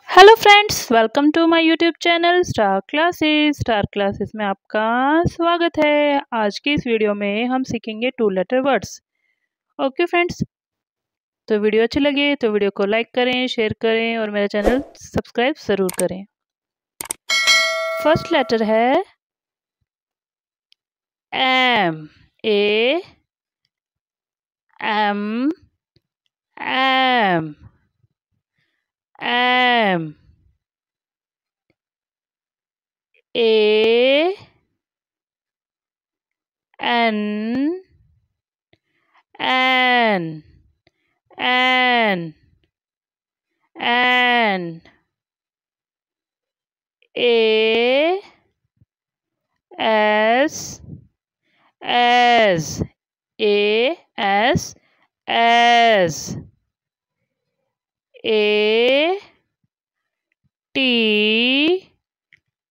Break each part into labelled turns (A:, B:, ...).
A: Hello friends, welcome to my YouTube channel star classes में आपका स्वागत है। आज की इस वीडियो में हम सीखेंगे 2 लेटर वर्ड्स। ओके फ्रेंड्स, तो वीडियो अच्छी लगे तो वीडियो को लाइक करें, शेयर करें और मेरा चैनल सब्सक्राइब ज़रूर करें। फर्स्ट लेटर है M. A M M M. A N N N N. A S S A S S A T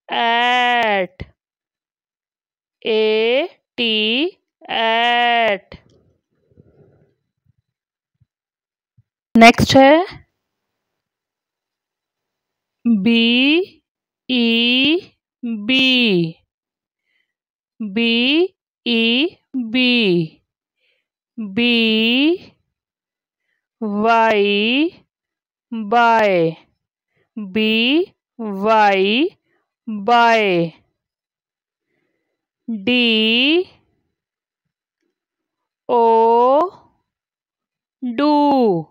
A: at A T at। Next है B E B B E B B Y by B Y by D O do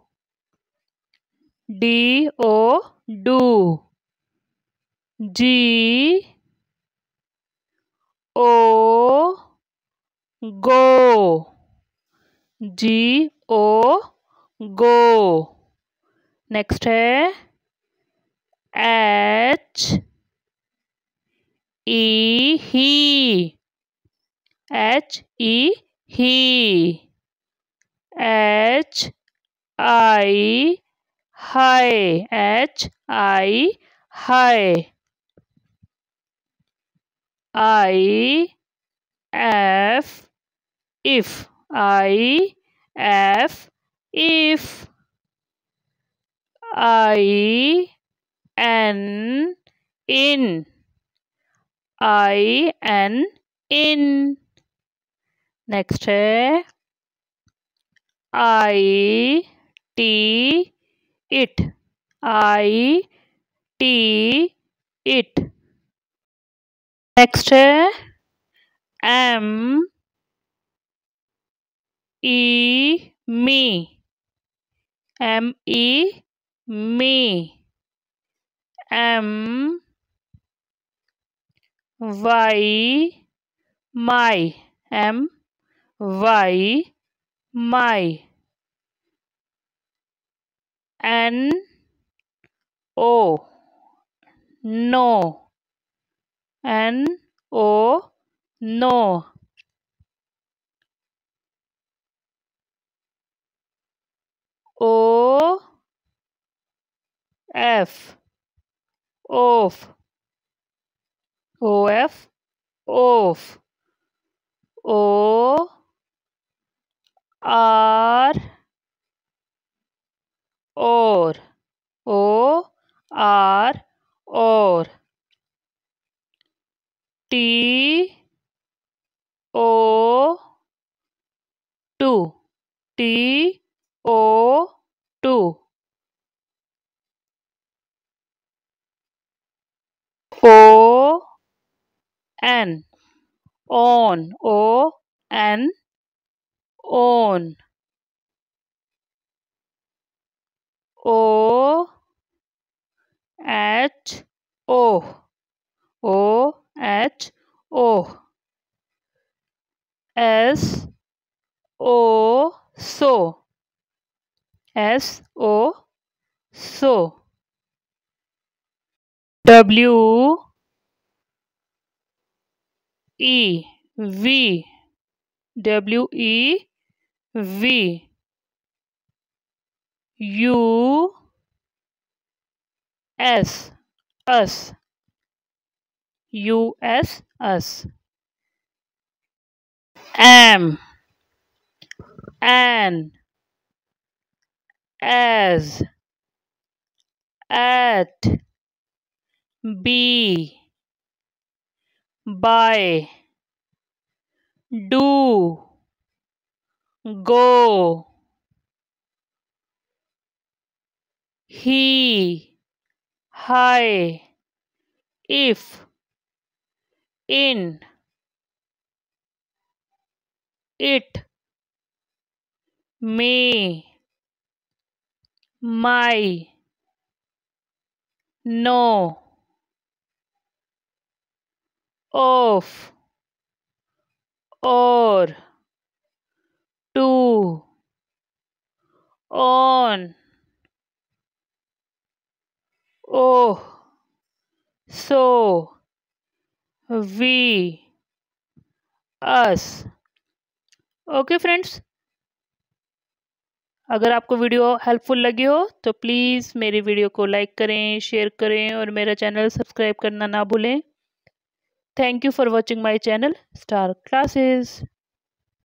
A: D O do G O go G O go। Next है H E he H E he H I hi H I hi I F if I F if I N in I N in। Next है I T it I T it। Next है M E me M E me M Y my M Y my N O no N O no O F off O F off O R or O R or T O 2 T O 2 O N on O N on O H O O H O S O so S O so W E V W E V U S us U S us am an as at, be, buy, do, go, he, hi, if, in, it, me, my, no, of, or, to, on, oh, so, we, us। Okay friends, अगर आपको video helpful लगी हो तो please मेरी video को like करें, share करें और मेरा चैनल सब्सक्राइब करना ना भूलें। Thank you for watching my channel star classes.